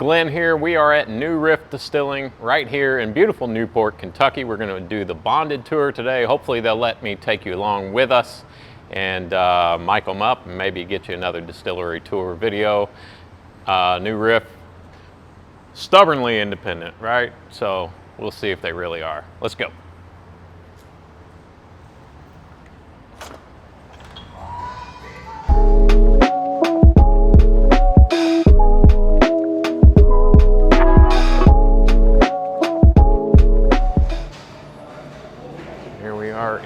Glenn here. We are at New Riff Distilling right here in beautiful Newport, Kentucky. We're going to do the bonded tour today. Hopefully they'll let me take you along with us and mic them up and maybe get you another distillery tour video. New Riff, stubbornly independent, right? So we'll see if they really are. Let's go.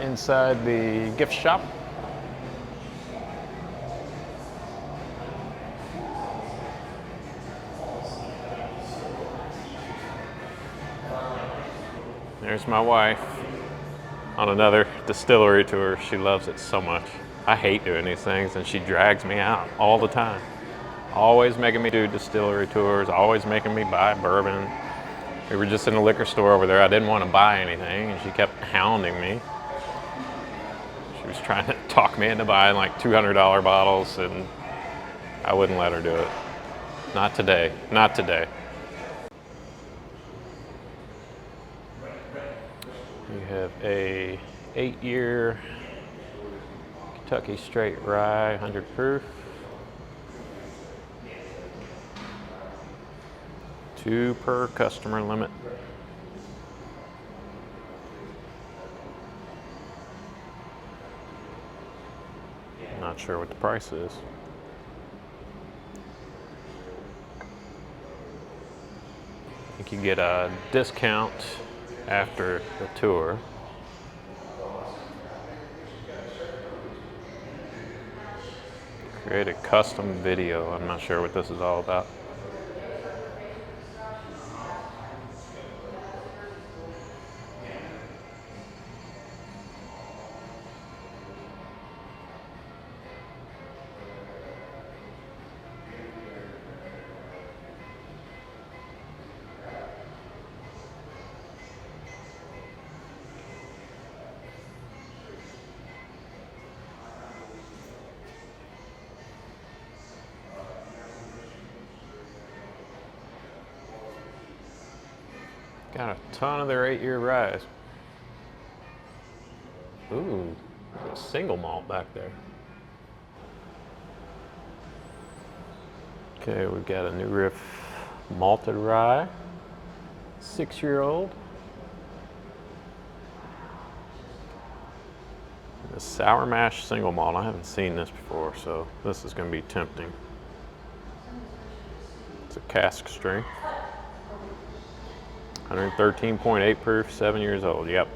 Inside the gift shop. There's my wife on another distillery tour. She loves it so much. I hate doing these things and she drags me out all the time. Always making me do distillery tours, always making me buy bourbon. We were just in a liquor store over there. I didn't want to buy anything and she kept hounding me. She was trying to talk me into buying like $200 bottles and I wouldn't let her do it. Not today, not today. You have a 8-year Kentucky straight rye, 100 proof. 2 per customer limit. Not sure what the price is. I think you get a discount after the tour. Create a custom video. I'm not sure what this is all about. Got a ton of their 8-year rye. Ooh, a single malt back there. Okay, we've got a New Riff malted rye, 6-year-old. The sour mash single malt. I haven't seen this before, so this is going to be tempting. It's a cask strength. 113.8 proof, 7 years old. Yep.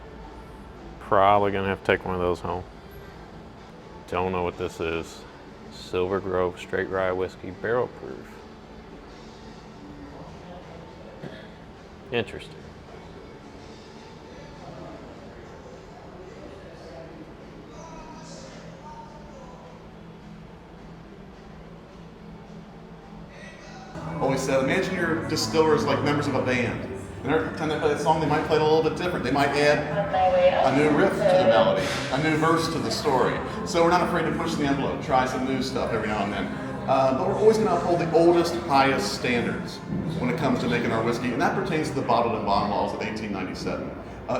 Probably gonna have to take one of those home. Don't know what this is. Silver Grove straight rye whiskey, barrel proof. Interesting. Always said, imagine your distillers like members of a band. And every time they play that song, they might play it a little bit different. They might add a new riff to the melody, a new verse to the story. So we're not afraid to push the envelope, try some new stuff every now and then. But we're always going to uphold the oldest, highest standards when it comes to making our whiskey, and that pertains to the bottled and bond laws of 1897.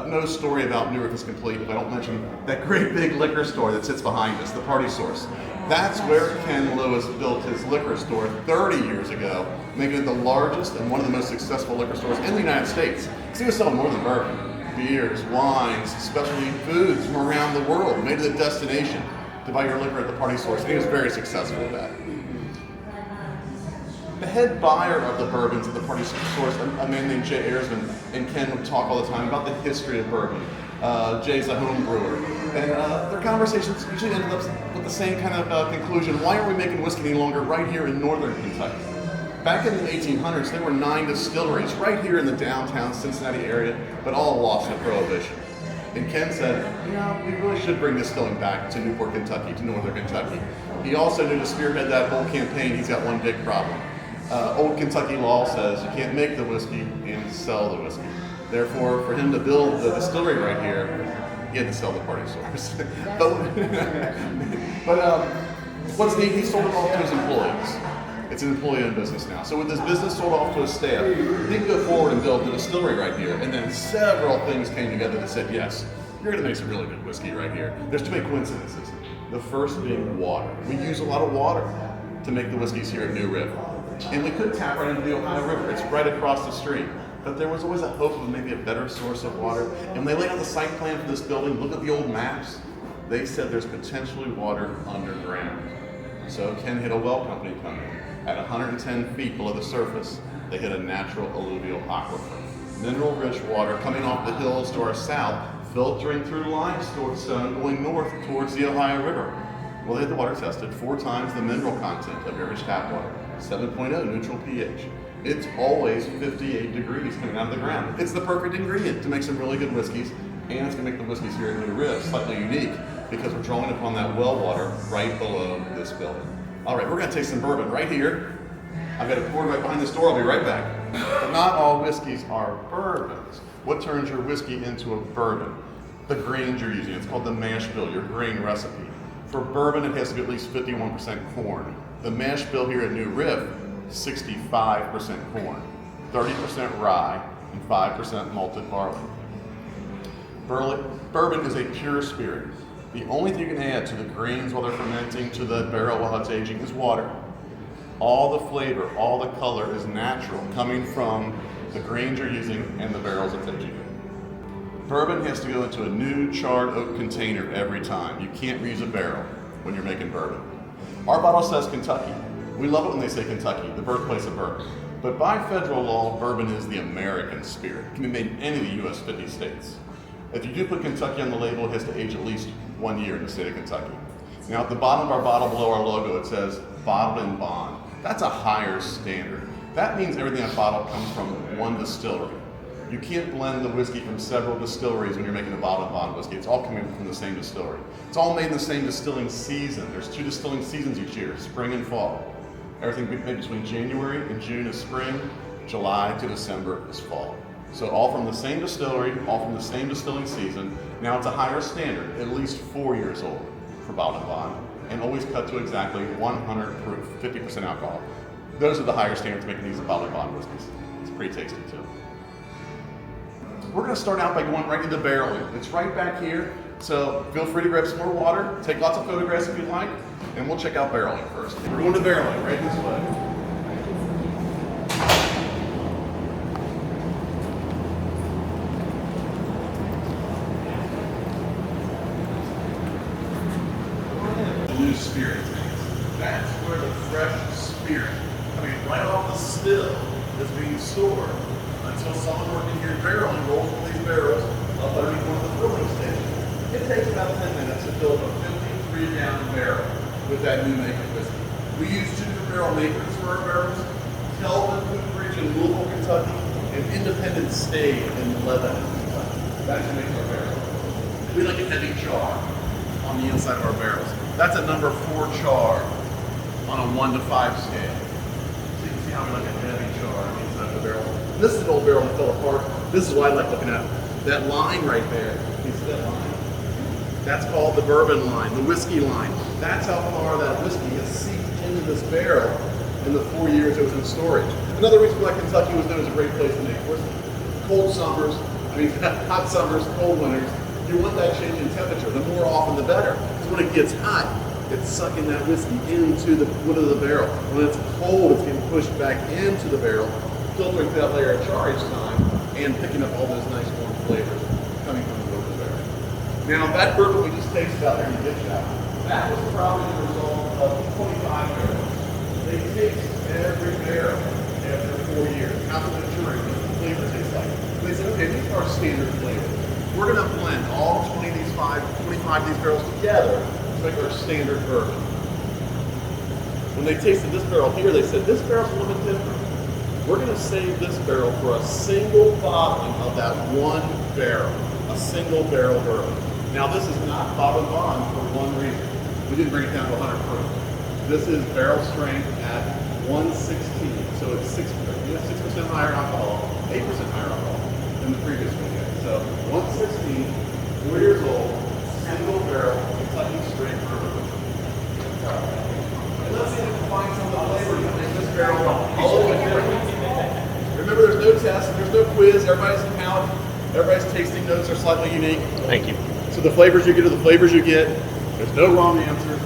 No story about New Riff is complete if I don't mention that great big liquor store that sits behind us, the Party Source. That's where Ken Lewis built his liquor store 30 years ago, making it the largest and one of the most successful liquor stores in the United States. Because he was selling more than bourbon, beers, wines, specialty foods from around the world, made it a destination to buy your liquor at the Party Source, and he was very successful with that. The head buyer of the bourbons at the Party Source, a man named Jay Ayersman, and Ken would talk all the time about the history of bourbon. Jay's a home brewer. And their conversations usually ended up with the same kind of conclusion. Why aren't we making whiskey any longer right here in northern Kentucky? Back in the 1800s, there were 9 distilleries right here in the downtown Cincinnati area, but all lost to Prohibition. And Ken said, you know, we really should bring distilling back to Newport, Kentucky, to northern Kentucky. He also knew to spearhead that whole campaign, he's got one big problem. Old Kentucky law says you can't make the whiskey and sell the whiskey. Therefore, for him to build the distillery right here, he had to sell the Party Source. but what's neat, he sold it all to his employees. It's an employee-owned business now. So with this business sold off to a staff, they could go forward and build the distillery right here. And then several things came together that said, yes, you're gonna make some really good whiskey right here. There's too many coincidences. The first being water. We use a lot of water to make the whiskeys here at New Riff. And we could tap right into the Ohio River. It's right across the street. But there was always a hope of maybe a better source of water. And when they laid out the site plan for this building, look at the old maps, they said there's potentially water underground. So Ken hit a well company coming at 110 feet below the surface. They hit a natural alluvial aquifer. Mineral-rich water coming off the hills to our south, filtering through limestone going north towards the Ohio River. Well, they had the water tested 4 times the mineral content of average tap water, 7.0 neutral pH. It's always 58 degrees coming out of the ground. It's the perfect ingredient to make some really good whiskeys, and it's gonna make the whiskeys here at New Riff slightly unique because we're drawing upon that well water right below this building. All right, we're gonna taste some bourbon right here. I've got a pour right behind this door, I'll be right back. But not all whiskeys are bourbons. What turns your whiskey into a bourbon? The grains you're using. It's called the mash bill, your grain recipe. For bourbon, it has to be at least 51% corn. The mash bill here at New Riff, 65% corn, 30% rye, and 5% malted barley. Bourbon is a pure spirit. The only thing you can add to the grains while they're fermenting, to the barrel while it's aging, is water. All the flavor, all the color is natural, coming from the grains you're using and the barrels it's aging in. Bourbon has to go into a new charred oak container every time. You can't reuse a barrel when you're making bourbon. Our bottle says Kentucky. We love it when they say Kentucky, the birthplace of bourbon. But by federal law, bourbon is the American spirit. It can be made in any of the US 50 states. If you do put Kentucky on the label, it has to age at least 1 year in the state of Kentucky. Now at the bottom of our bottle below our logo, it says bottled in bond. That's a higher standard. That means everything in that bottle comes from one distillery. You can't blend the whiskey from several distilleries when you're making a bottled in bond whiskey. It's all coming from the same distillery. It's all made in the same distilling season. There's 2 distilling seasons each year, spring and fall. Everything made between January and June is spring, July to December is fall. So all from the same distillery, all from the same distilling season. Now it's a higher standard, at least 4 years old for bottled in bond, and always cut to exactly 100 proof, 50% alcohol. Those are the higher standards making these bottled in bond whiskeys. It's pretty tasty too. We're gonna start out by going right into barreling. It's right back here, so feel free to grab some more water, take lots of photographs if you like, and we'll check out barreling first. We're going to barreling right this way. New spirit tanks. That's where the fresh spirit, right off the still, is being stored until someone working here barreling rolls one of these barrels up underneath one of the filling stations. It takes about 10 minutes to fill up a 53-gallon barrel with that new make of whiskey. We use 2 different barrel makers for our barrels: Kelvin Cooperage in Louisville, Kentucky, and Independent Stave in Lebanon, Kentucky. That's what makes our barrel. We like a heavy char on the inside of our barrels. That's a number 4 char on a 1 to 5 scale. So you can see how we like a heavy char on the inside of the barrel. This is an old barrel that fell apart. This is what I like looking at. That line right there. Can you see that line? That's called the bourbon line, the whiskey line. That's how far that whiskey has seeped into this barrel in the 4 years it was in storage. Another reason why Kentucky was known as a great place to make whiskey. Cold summers, hot summers, cold winters, you want that change in temperature. The more often the better. Because when it gets hot, it's sucking that whiskey into the wood of the barrel. When it's cold, it's getting pushed back into the barrel, filtering through that layer of char each time, and picking up all those nice warm flavors coming from the wood of the barrel. Now, that bourbon we just tasted out there in the gift shop, that was probably the result of 25 barrels. They taste every barrel after 4 years. How's it maturing? What the flavor tastes like? They said, okay, these are our standard flavors. We're going to blend all 25 of these barrels together to make our standard bourbon. When they tasted this barrel here, they said, this barrel's a little bit different. We're going to save this barrel for a single bottling of that one barrel, a single barrel bourbon. Now, this is not bottled in bond for one reason. We didn't bring it down to 100 proof. This is barrel strength at 116, so it's 6% higher alcohol, 8% higher alcohol than the previous one. So 116, 4 years old, single barrel, Kentucky straight bourbon. And let's see if we can find some of the flavors that make this test, there's no quiz. Everybody's palate, everybody's tasting notes are slightly unique. Thank you. So the flavors you get are the flavors you get. There's no wrong answer.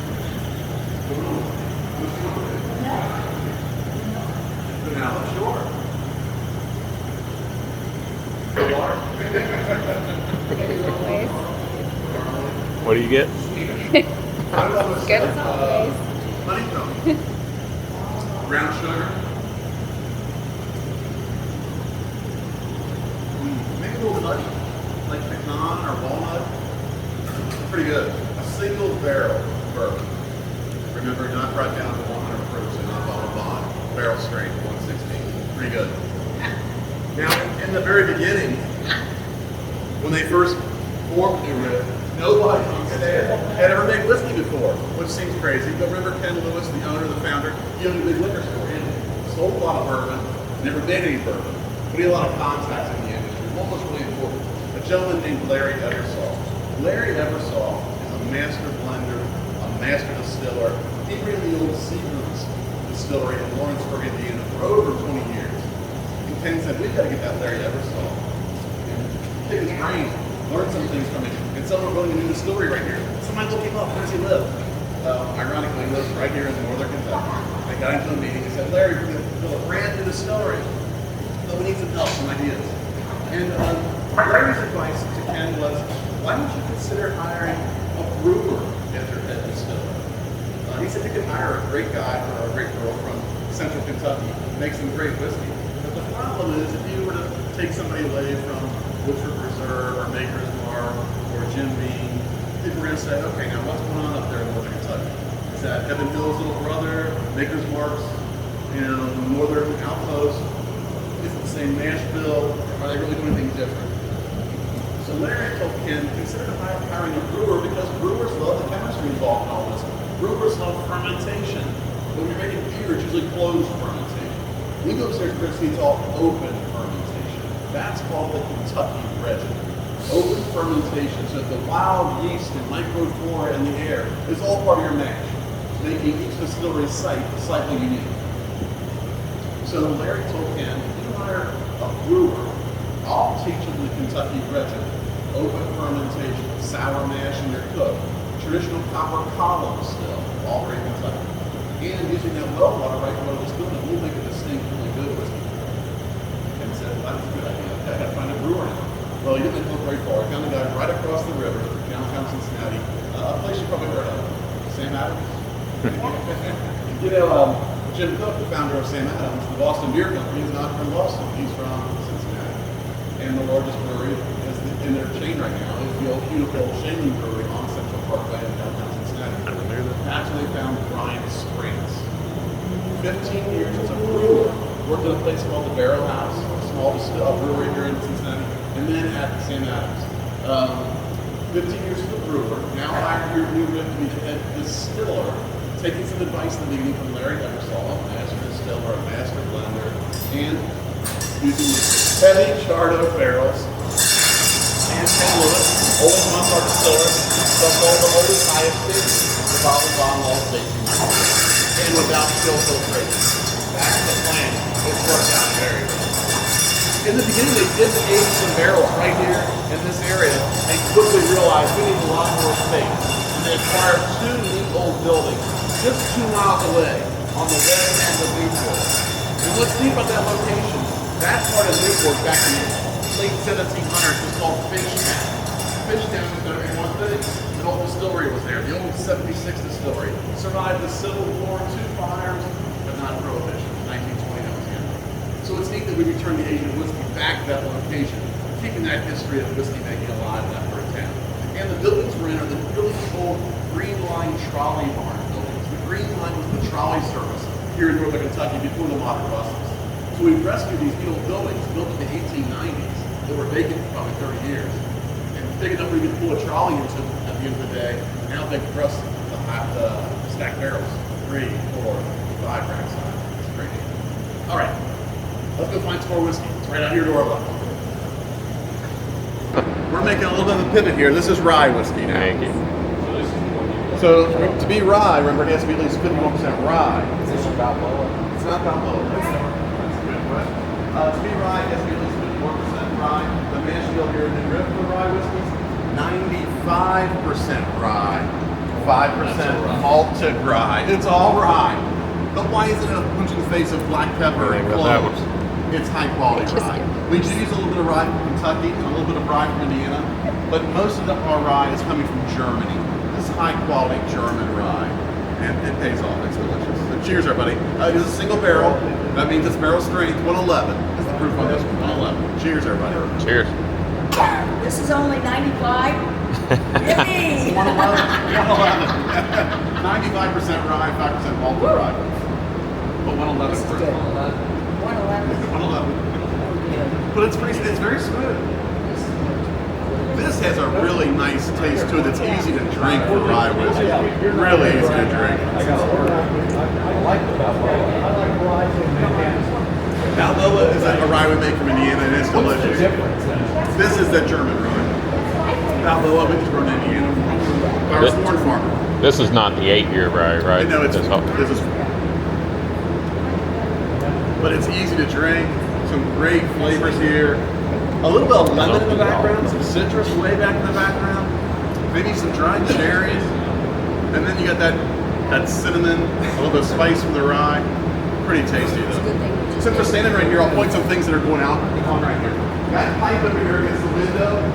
Vanilla, sure. What do you get? Good as always. Honeycomb. Brown sugar. Maybe a little nutty, like pecan or walnut. Pretty good. A single barrel bourbon. Remember, not brought down to 100 proof, so not bottle bond. Barrel straight, 116. Pretty good. Now, in the very beginning, when they first formed New Riff, nobody had ever made whiskey before, which seems crazy. But remember Ken Lewis, the owner, the founder, he owned a big liquor store. He sold a lot of bourbon, never made any bourbon. But he had a lot of contacts in the industry. What was really important? A gentleman named Larry Eversole. Larry Eversole is a master blender, a master distiller. He ran the old Seagram's distillery in Lawrenceburg, Indiana for over 20 years. And Ken said, we've got to get that Larry Eversole. And pick his brain, learn some things from him. And someone building a new distillery right here. Somebody look him up. Where does he live? Ironically, he lives right here in northern Kentucky. I got into a meeting and said, Larry, we're going to build a brand new distillery. But we need some help, some ideas. And Larry's advice to Ken was, why don't you consider hiring a brewer as your head distiller? He said you could hire a great guy or a great girl from central Kentucky, make some great whiskey. But the problem is, if you were to take somebody away from Woodford Reserve or Maker's Mark or Jim Beam, people were going to say, okay, now what's going on up there in northern Kentucky? Is that Evan Hill's little brother, Maker's Mark's, northern outpost? Is it the same mash bill? Are they really doing things different? So Larry told Ken, consider hiring a brewer because brewers love the chemistry involved in all this. Brewers love fermentation. When you're making beer, it's usually closed fermentation. We go upstairs, Christy, it's all open fermentation. That's called the Kentucky regimen. Open fermentation, so that the wild yeast and microflora in the air is all part of your mash, making each distillery site slightly unique. So Larry told Ken, if you hire a brewer, I'll teach them the Kentucky regimen. Open fermentation, sour mash in your cook, traditional copper column still, all very Kentucky. And using that well water right from this building, we'll make a distinctly good whiskey. And said, well, that's a good idea. I got to find a brewer now. Well, you didn't look very far. I found a guy right across the river, downtown Cincinnati, a place you probably heard of, Sam Adams. Jim Cook, the founder of Sam Adams, the Boston Beer Company, is not from Boston. He's from Cincinnati. And the largest brewery in their chain right now is the old beautiful Shaling Brewery on Central Parkway in downtown Cincinnati. That's where they found Brian Springs. 15 years as a brewer. Worked at a place called the Barrel House, a small brewery here in Cincinnati, and then at Sam Adams. 15 years as a brewer, now hired here at New Riff to be the head distiller, taking some advice in the beginning from Larry Eversole, a master distiller, a master blender, and using heavy Chardo barrels. And Ken Lewis, oldest Montauk distiller, so-called the oldest, highest stage, the bottle bond all station, and without still filtration. That's the plan. It's worked out very well. In the beginning, they did age some barrels right here in this area, and quickly realized we need a lot more space. And they acquired two neat old buildings just 2 miles away on the west end of Newport. And what's neat about that location, that part of Newport back in the late 1700s was called Fishtown. Fishtown was known for one thing. An old distillery was there. The old 76 distillery survived the Civil War, 2 fires, but not Prohibition. 1920 that was the end. So it's neat that we returned the Asian whiskey back to that location, keeping that history of whiskey making alive in that part of town. And the buildings we're in are the really old Green Line trolley barn buildings. The Green Line was the trolley service here in northern Kentucky before the modern buses. So we rescued these old buildings built in the 1890s that were vacant for probably 30 years. And big enough we could pull a trolley into them at the end of the day. Now they can trust the stacked barrels, 3, 4, 5 rack size. It's great. All right, let's go find some more whiskey. It's right out here to our left. We're making a little bit of a pivot here. This is rye whiskey now. Thank you. So to be rye, remember it has to be at least 51% rye. Is this about lower? It's not Balboa. That's good, right? To be rye, has to be at least 54% rye. The mash bill here in the Riff for rye whiskeys, 95% rye, 5% malted rye. It's all rye. But why is it a punch in the face of black pepper and cloves? It's high quality rye. We do use a little bit of rye from Kentucky and a little bit of rye from Indiana, but most of our rye is coming from Germany. This is high quality German rye, and it pays off. It's delicious. So cheers, everybody. It is a single barrel. That means it's barrel strength 111. Is the proof on this one? 111. Cheers, everybody. Cheers. This is only 95. Yay! 111. 95% rye, 5% malted rye. But 111 This is proof. good. 111. 111. 111. But it's very smooth. This has a really nice taste to it that's easy to drink for rye whiskey. Really easy to drink. Balboa is a rye we make from Indiana and it's delicious. This is the German rye. Balboa, which is grown in Indiana. By our corn farmer. This is not the 8-year rye, right? No, this is. But it's easy to drink. Some great flavors here. A little bit of lemon in the background, some citrus way back in the background, maybe some dried cherries, and then you got that cinnamon, a little bit of spice from the rye. Pretty tasty though. Since we're standing right here, I'll point some things that are going out on right here. That pipe over here against the window,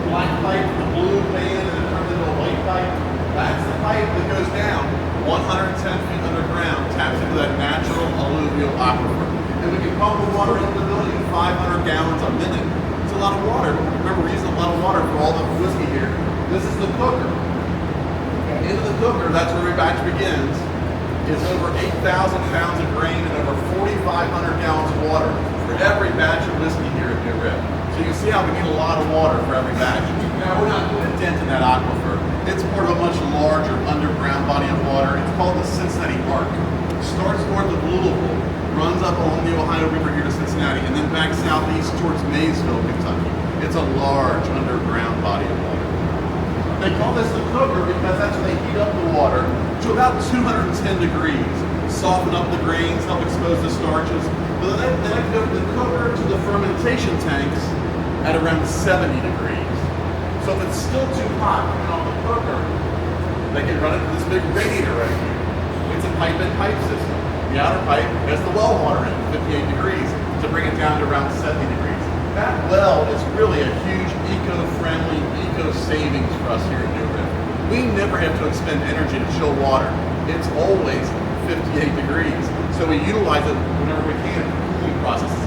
black pipe, the blue band, and it turns into a white pipe. That's the pipe that goes down 110 feet underground, taps into that natural alluvial aquifer. And we can pump the water into the building at 500 gallons a minute. A lot of water. Remember, we're using a lot of water for all the whiskey here. This is the cooker. Into the cooker, that's where every batch begins, is over 8,000 pounds of grain and over 4,500 gallons of water for every batch of whiskey here at New Riff. So you can see how we need a lot of water for every batch. Now, we're not putting a dent in that aquifer. It's part of a much larger underground body of water. It's called the Cincinnati Arc. It starts north of Louisville, runs up along the Ohio River here to Cincinnati, and then back southeast towards Maysville, Kentucky. It's a large underground body of water. They call this the cooker because that's where they heat up the water to about 210 degrees, soften up the grains, help expose the starches. But then they go from the cooker to the fermentation tanks at around 70 degrees. So if it's still too hot on the cooker, they can run it to this big radiator right here. It's a pipe-in-pipe system. The outer pipe has the well water in 58 degrees to bring it down to around 70 degrees. That well is really a huge eco-friendly, eco-savings for us here at New Riff. We never have to expend energy to chill water. It's always 58 degrees. So we utilize it whenever we can for cooling processes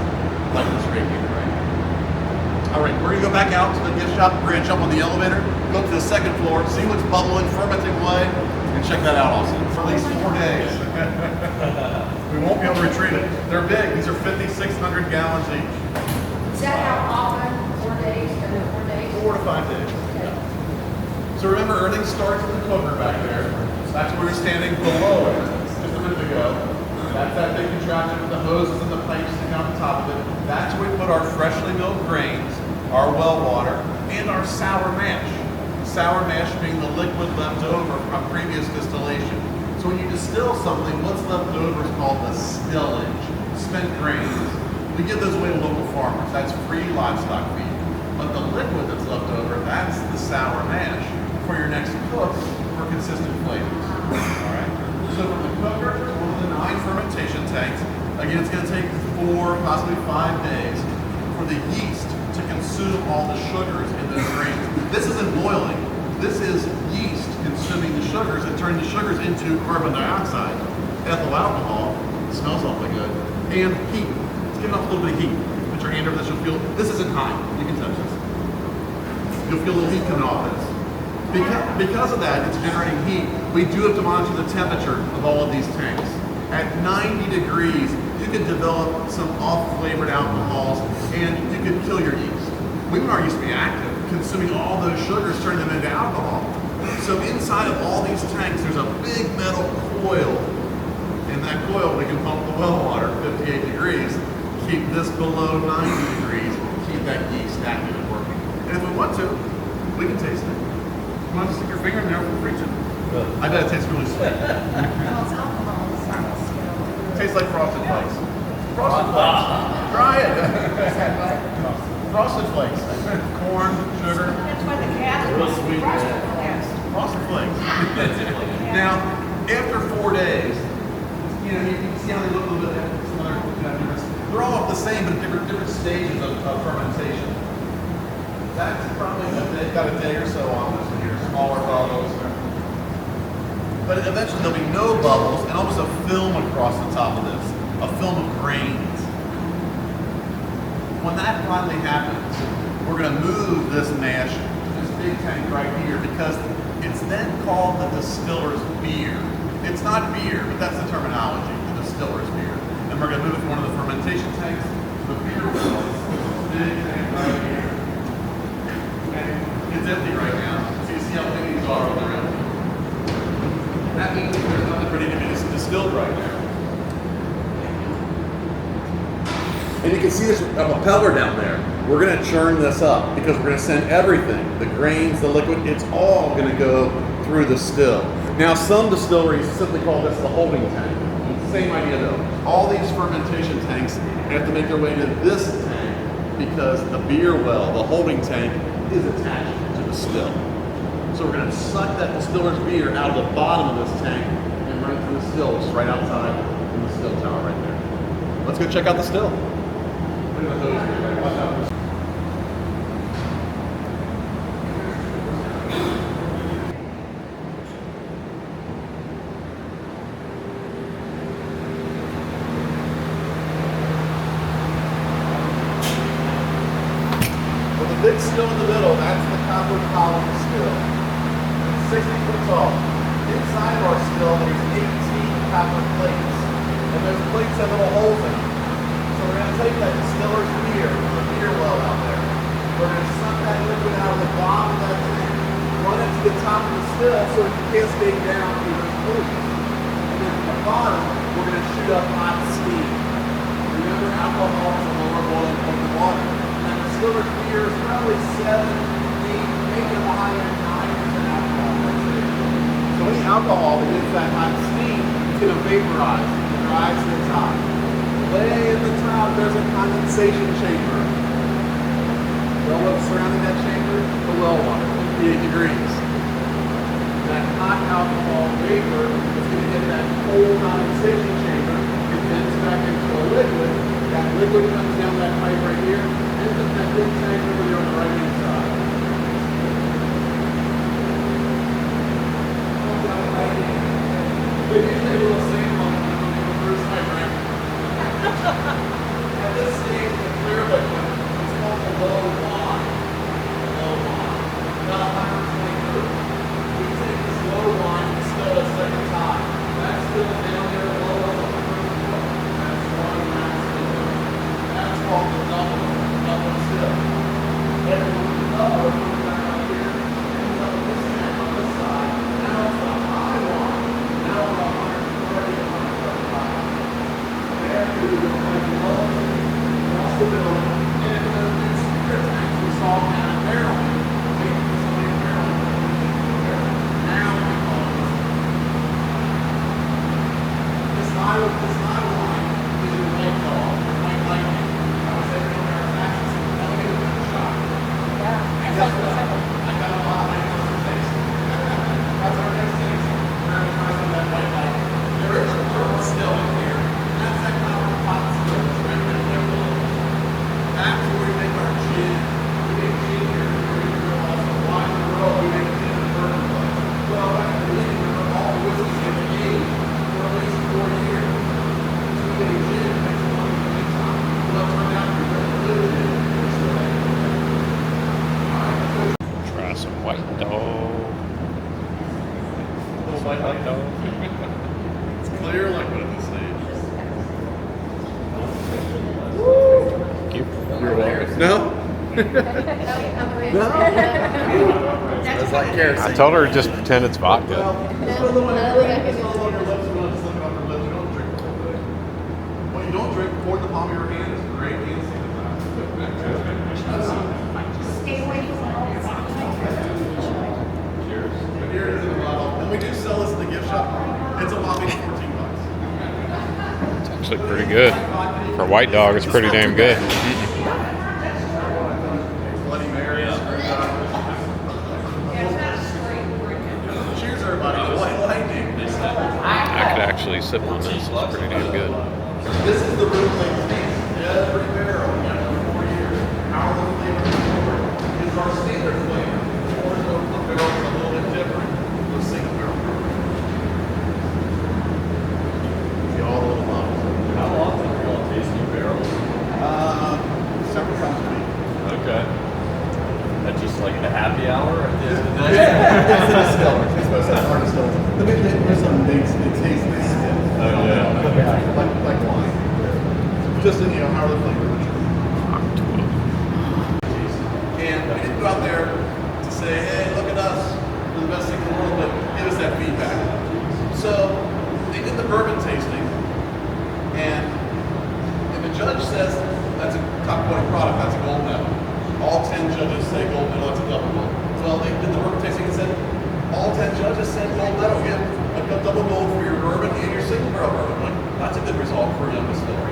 like this radiator right here. All right, we're gonna go back out to the gift shop. We're gonna jump on the elevator, go up to the second floor, see what's bubbling, fermenting away, and check that out also. For at least 4 days. We won't be able to retrieve it. They're big. These are 5,600 gallons each. Is that how often? 4 days? Every 4 days? 4 to 5 days. Okay. So remember, everything starts with the cooker back there. That's where we're standing below it just a minute ago. That's that big contraption with the hoses and the pipes sticking out the top of it. That's where we put our freshly milled grains, our well water, and our sour mash. Sour mash being the liquid left over from previous distillation. So when you distill something, what's left over is called the stillage, spent grains. We give those away to local farmers. That's free livestock feed. But the liquid that's left over, that's the sour mash for your next cook for consistent flavors. All right. So from the cooker to one of the 9 fermentation tanks, again, it's going to take 4, possibly 5 days for the yeast to consume all the sugars in those grains. This isn't boiling. This is yeast consuming the sugars and turning the sugars into carbon dioxide, ethyl alcohol, smells awfully good, and heat. It's giving off a little bit of heat. Put your hand over this, you'll feel, this isn't high, you can touch this. You'll feel a little heat coming off this. Because of that, it's generating heat. We do have to monitor the temperature of all of these tanks. At 90 degrees, you can develop some off-flavored alcohols and you can kill your yeast. We want our yeast to be active, consuming all those sugars, turning them into alcohol. So inside of all these tanks, there's a big metal coil. In that coil, we can pump the well water 58 degrees, keep this below 90 degrees, keep that yeast active and working. And if we want to, we can taste it. You want to stick your finger in there for preaching? I bet it tastes really sweet. Well, it's alcohol. It's not Tastes like frosted flakes. Frosted flakes. Try it. Frosted Flakes. Corn, sugar. That's why the cat Real sweet. Yes. Frosted Flakes. Now, after 4 days, you can see how they look a little bit different. They're all the same, but different stages of fermentation. That's probably they've got a day or so on this one here, smaller bubbles. But eventually there'll be no bubbles and almost a film across the top of this, a film of grains. When that finally happens, we're going to move this mash to this big tank right here because it's then called the distiller's beer. It's not beer, but that's the terminology, the distiller's beer. And we're going to move it from one of the fermentation tanks to the beer well. This big tank right here. And it's empty right now, so you see how big these are when they're empty. That means there's nothing ready to be distilled right now. And you can see there's a propeller down there. We're going to churn this up because we're going to send everything, the grains, the liquid, it's all going to go through the still. Now some distilleries simply call this the holding tank. Same idea though. All these fermentation tanks have to make their way to this tank because the beer well, the holding tank, is attached to the still. So we're going to suck that distiller's beer out of the bottom of this tank and run through the still, just right outside in the still tower right there. Let's go check out the still. Look at the hose here. Watch out. Big still in the middle, that's the copper column still. It's 60 foot tall. Inside of our still, there's 18 copper plates. And those plates have little holes in them. So we're going to take that distiller's beer from the beer well out there. We're going to suck that liquid out of the bottom of that tank, run it to the top of the still so it can cascade down through those plates. And then from the bottom, we're going to shoot up hot steam. Remember, alcohol is a lower boiling point of water. Distiller's beer is probably 7, 8, maybe a high end 9% alcohol. So any alcohol that gets that hot steam is going to vaporize and rise to the top. Way at the top, there's a condensation chamber. Well, what's surrounding that chamber? The well water, 58 degrees. That hot alcohol vapor is going to hit that cold condensation chamber, condense back into a liquid. That liquid comes down that pipe right here. That big tank over there on the right hand side. They usually a little sample on the first pipe, right? At this stage, the clear liquid is called the low wine. Low wine. About 120 proof. We take this low wine and still a second time. That's still down there low on the first one. That's one max. That's called the double. Still. Everyone is up, we're coming back up here, and up this tank on this side. Now it's the high one. Now we're 130, 135. There we go, like low, across the building. And then these speaker tanks we saw down at Maryland. Somebody in Maryland. Now we call this. This high line is a white dog, white lightning. I was saying I got a lot of my conversations. That's our next thing. We're going to try some of that white light. There is a purple still in here. That's that copper pot still. That's where we make our gin. We make gin here. Also, why in the world we make gin in the bourbon place? Well, back in the beginning, we were all whiskeys in the age for at least 4 years. So we get a gin and make some money in the meantime. Well, it turned out to be very limited. Try some white dog. Little white dog. It's clear liquid at this stage. Thank you. You're welcome. No? No? That's like kerosene. I told her to just pretend it's vodka. Just put a little on your lips, you don't slip it off your lips, you don't drink it all day. What you don't drink, pour in the palm of your hand, is great hand sanitizer. Stay away from all the Cheers. But here it is in the bottle. And we do sell this in the gift shop. It's a whopping $14. It's actually pretty good. For a white dog, it's pretty damn good. actually sipping on this is pretty damn good. This is the root tasting. Every barrel, 4 years. How the flavor is our standard flavor. Or the barrel is a little bit different. The single barrel. See all the little bottles. How often are y'all tasting barrels? Several times a week. Okay. That's just like the happy hour at the end of the day? It's the distillers. It's supposed to have our distillers. There's some things that taste they stick. Oh, yeah. Like wine. Just in, how the flavor would And we didn't go out there to say, hey, look at us, we're the best thing in the world, but give us that feedback. So they did the bourbon tasting, and if a judge says that's a top quality product, that's a gold medal. All 10 judges say gold medal, that's a double gold. Well, they did the bourbon tasting and said, all 10 judges said gold medal. Get a double gold for your bourbon and your single barrel bourbon. Like, that's a good result for a young distillery.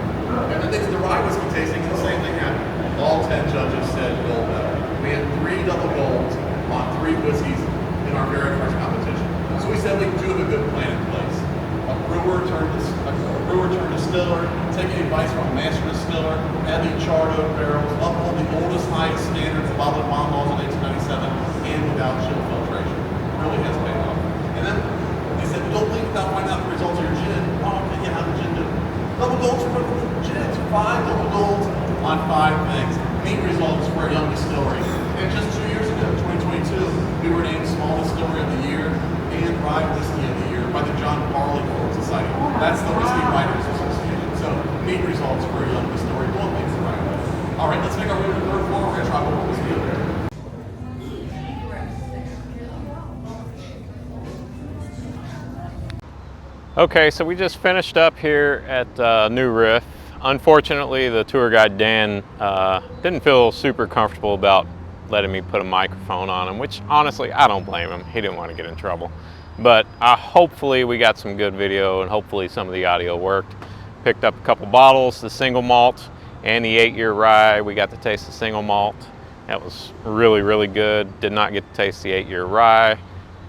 And then they did the rye whiskey tasting, and the same thing happened. All 10 judges said gold medal. We had 3 double golds on 3 whiskeys in our very first competition. So we said we do have a good plan in place. A brewer turned distiller, taking advice from a master distiller, adding charred oak barrels, uphold the oldest, highest standards of bottled bond laws in 1897, and without chill filtration. Really has paid off. And then they said, don't leave without finding out the results of your gin. Oh, okay, yeah, how the gin do? Double golds for gin, 5 double golds on 5 things. Neat results for a young distillery. And just 2 years ago, 2022, we were named Small Distillery of the Year and Rye Whiskey of the Year by the John Barleycorn Society. That's the Whiskey Writers Association. So, neat results for a young distillery doing things the right way. All right, let's make our way to the 3rd floor. We're going to try one more whiskey over there. Okay, so we just finished up here at New Riff. Unfortunately, the tour guide Dan didn't feel super comfortable about letting me put a microphone on him, which honestly, I don't blame him. He didn't want to get in trouble. But hopefully we got some good video and hopefully some of the audio worked. Picked up a couple bottles, the single malt and the 8-year rye. We got to taste the single malt. That was really, really good. Did not get to taste the 8-year rye,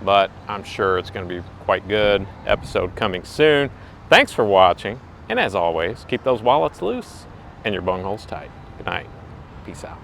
but I'm sure it's going to be quite good. Episode coming soon. Thanks for watching. And as always, keep those wallets loose and your bungholes tight. Good night. Peace out.